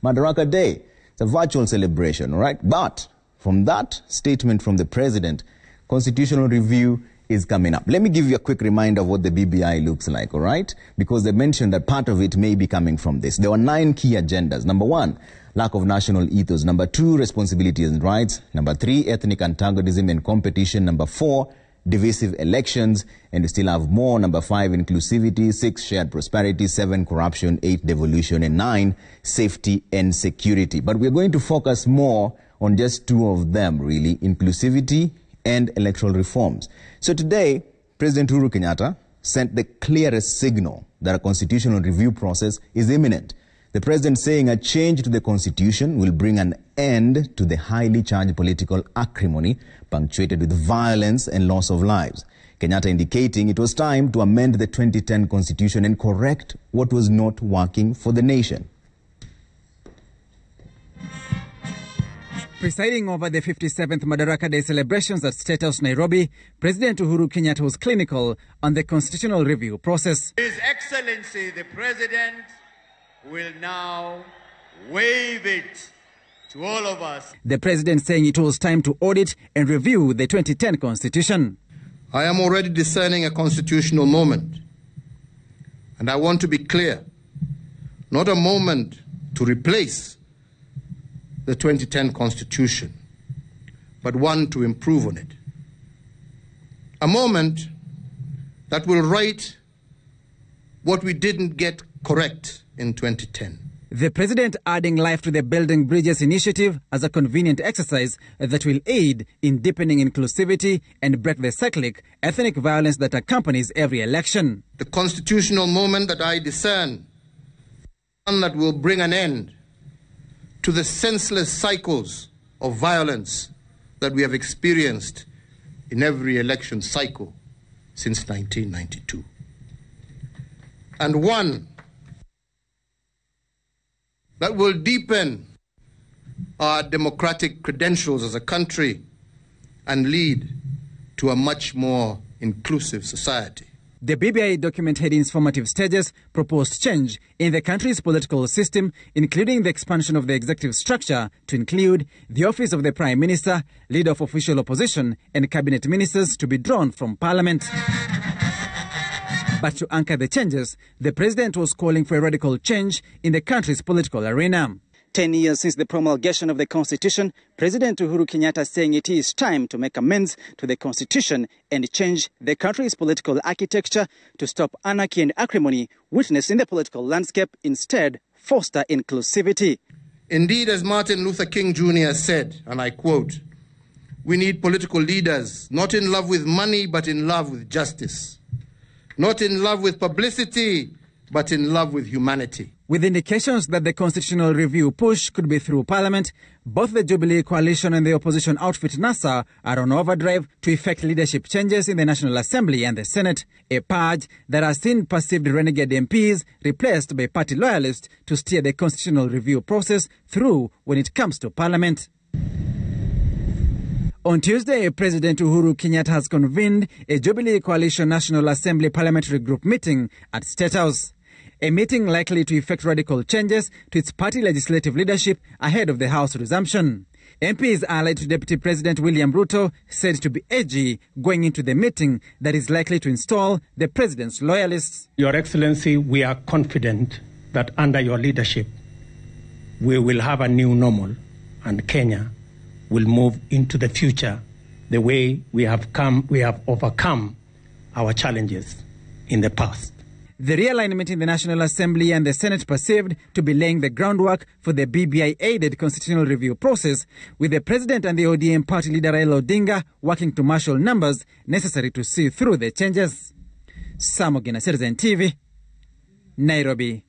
Madaraka Day. It's a virtual celebration, all right? But from that statement from the president, constitutional review is coming up. Let me give you a quick reminder of what the BBI looks like, all right? Because they mentioned that part of it may be coming from this. There were 9 key agendas. Number 1, lack of national ethos. Number 2, responsibilities and rights. Number 3, ethnic antagonism and competition. Number 4, divisive elections. And we still have more. Number 5, inclusivity. 6, shared prosperity. 7, corruption. 8, devolution. And 9, safety and security. But we're going to focus more on just 2 of them, really, inclusivity and electoral reforms. So today, President Uhuru Kenyatta sent the clearest signal that a constitutional review process is imminent. The president saying a change to the constitution will bring an end to the highly charged political acrimony punctuated with violence and loss of lives. Kenyatta indicating it was time to amend the 2010 constitution and correct what was not working for the nation. Presiding over the 57th Madaraka Day celebrations at State House, Nairobi, President Uhuru Kenyatta was clinical on the constitutional review process. His Excellency, the President, will now waive it to all of us. The President saying it was time to audit and review the 2010 Constitution. I am already discerning a constitutional moment, and I want to be clear, not a moment to replace the 2010 Constitution, but one to improve on it. A moment that will right what we didn't get correct in 2010. The President adding life to the Building Bridges initiative as a convenient exercise that will aid in deepening inclusivity and break the cyclic ethnic violence that accompanies every election. The constitutional moment that I discern, one that will bring an end to the senseless cycles of violence that we have experienced in every election cycle since 1992. And one that will deepen our democratic credentials as a country and lead to a much more inclusive society. The BBI document had in its formative stages proposed change in the country's political system, including the expansion of the executive structure to include the office of the Prime Minister, leader of official opposition, and cabinet ministers to be drawn from Parliament. But to anchor the changes, the President was calling for a radical change in the country's political arena. 10 years since the promulgation of the Constitution, President Uhuru Kenyatta saying it is time to make amends to the Constitution and change the country's political architecture to stop anarchy and acrimony witnessed in the political landscape, instead foster inclusivity. Indeed, as Martin Luther King Jr. said, and I quote, "We need political leaders not in love with money, but in love with justice. Not in love with publicity, but in love with humanity." With indications that the constitutional review push could be through Parliament, both the Jubilee Coalition and the opposition outfit NASA are on overdrive to effect leadership changes in the National Assembly and the Senate, a purge that has seen perceived renegade MPs replaced by party loyalists to steer the constitutional review process through when it comes to Parliament. On Tuesday, President Uhuru Kenyatta has convened a Jubilee Coalition National Assembly Parliamentary Group meeting at State House. A meeting likely to effect radical changes to its party legislative leadership ahead of the House resumption. MPs allied to Deputy President William Ruto said to be edgy going into the meeting that is likely to install the President's loyalists. Your Excellency, we are confident that under your leadership, we will have a new normal and Kenya will move into the future the way we have overcome our challenges in the past. The realignment in the National Assembly and the Senate perceived to be laying the groundwork for the BBI-aided constitutional review process, with the President and the ODM party leader Raila Odinga working to marshal numbers necessary to see through the changes. Sam Ogina, Citizen TV, Nairobi.